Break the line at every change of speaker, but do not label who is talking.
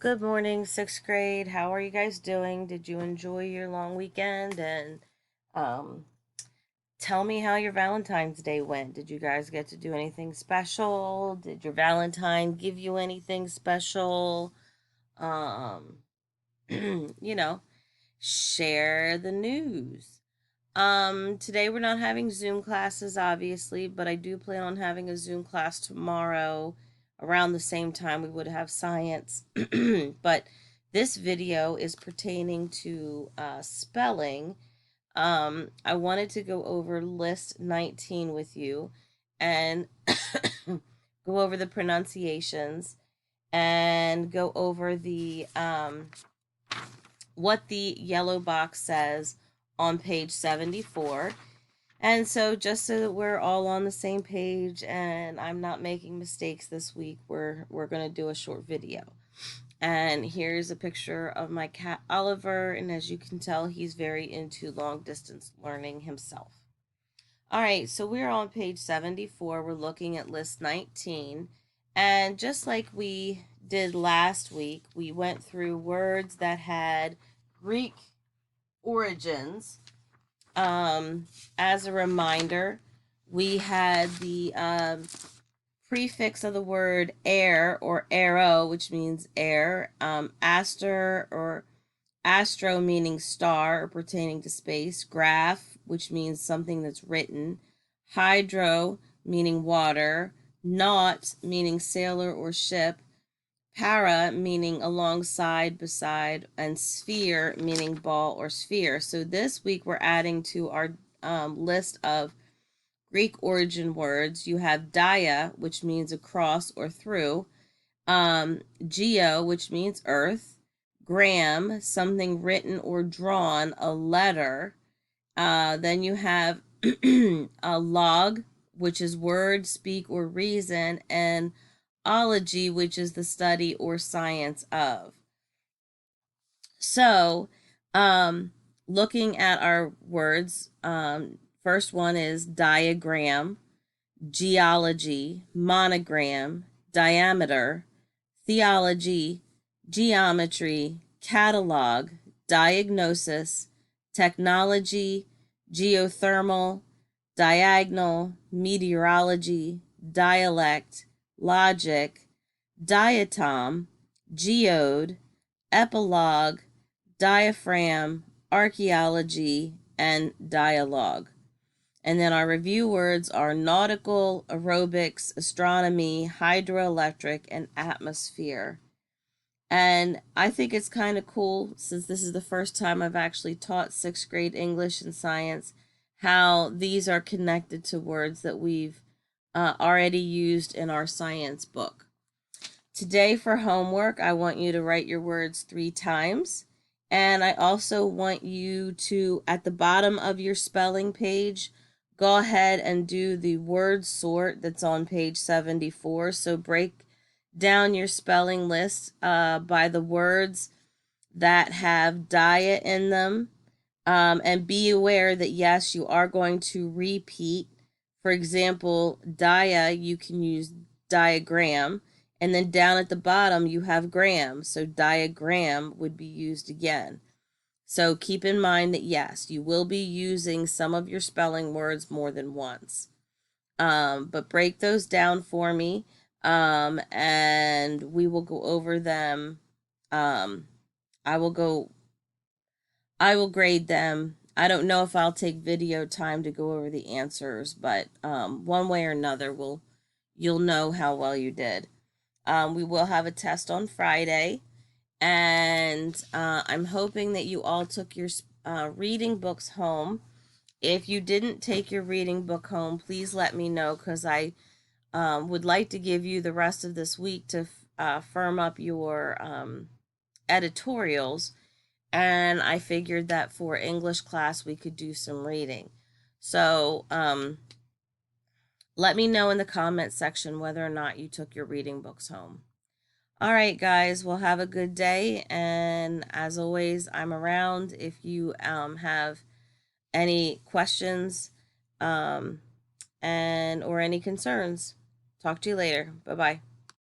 Good morning, sixth grade. How are you guys doing? Did you enjoy your long weekend? And um, tell me how your Valentine's Day went. Did you guys get to do anything special? Did your Valentine give you anything special? Um, you know, share the news. Today we're not having Zoom classes, obviously, but I do plan on having a Zoom class tomorrow around the same time we would have science. But this video is pertaining to spelling. I wanted to go over list 19 with you and go over the pronunciations and go over the what the yellow box says on page 74. And so, just so that we're all on the same page and I'm not making mistakes this week, we're going to do a short video. And here's a picture of my cat Oliver, and as you can tell, he's very into long distance learning himself. All right, so we're on page 74. We're looking at list 19. And just like we did last week, we went through words that had Greek origins. As a reminder, we had the prefix of the word air or arrow, which means air, aster or astro meaning star or pertaining to space, graph, which means something that's written, hydro meaning water, naut meaning sailor or ship, para meaning alongside, beside, and sphere meaning ball or sphere. So this week we're adding to our list of Greek origin words. You have dia, which means across or through, geo, which means earth, gram, something written or drawn, a letter. Then you have a log, which is word, speak, or reason, and ology, which is the study or science of. So, looking at our words, first one is diagram, geology, monogram, diameter, theology, geometry, catalog, diagnosis, technology, geothermal, diagonal, meteorology, dialect, logic, diatom, geode, epilogue, diaphragm, archaeology, and dialogue. And then our review words are nautical, aerobics, astronomy, hydroelectric, and atmosphere. And I think it's kind of cool, since this is the first time I've actually taught sixth grade English and science, how these are connected to words that we've already used in our science book. Today for homework, I want you to write your words 3 times. And I also want you to, at the bottom of your spelling page, go ahead and do the word sort that's on page 74. So break down your spelling list by the words that have dia in them. And be aware that, yes, you are going to repeat. For example, dia, you can use diagram. And then down at the bottom, you have gram. So diagram would be used again. So keep in mind that, yes, you will be using some of your spelling words more than once. But break those down for me, and we will go over them. I will go, I will grade them. I don't know if I'll take video time to go over the answers, but one way or another, you'll know how well you did. We will have a test on Friday, and I'm hoping that you all took your reading books home. If you didn't take your reading book home, please let me know, because I would like to give you the rest of this week to firm up your editorials. And I figured that for English class, we could do some reading. So let me know in the comment section whether or not you took your reading books home. All right, guys, well, have a good day. And as always, I'm around if you have any questions and or any concerns. Talk to you later. Bye-bye.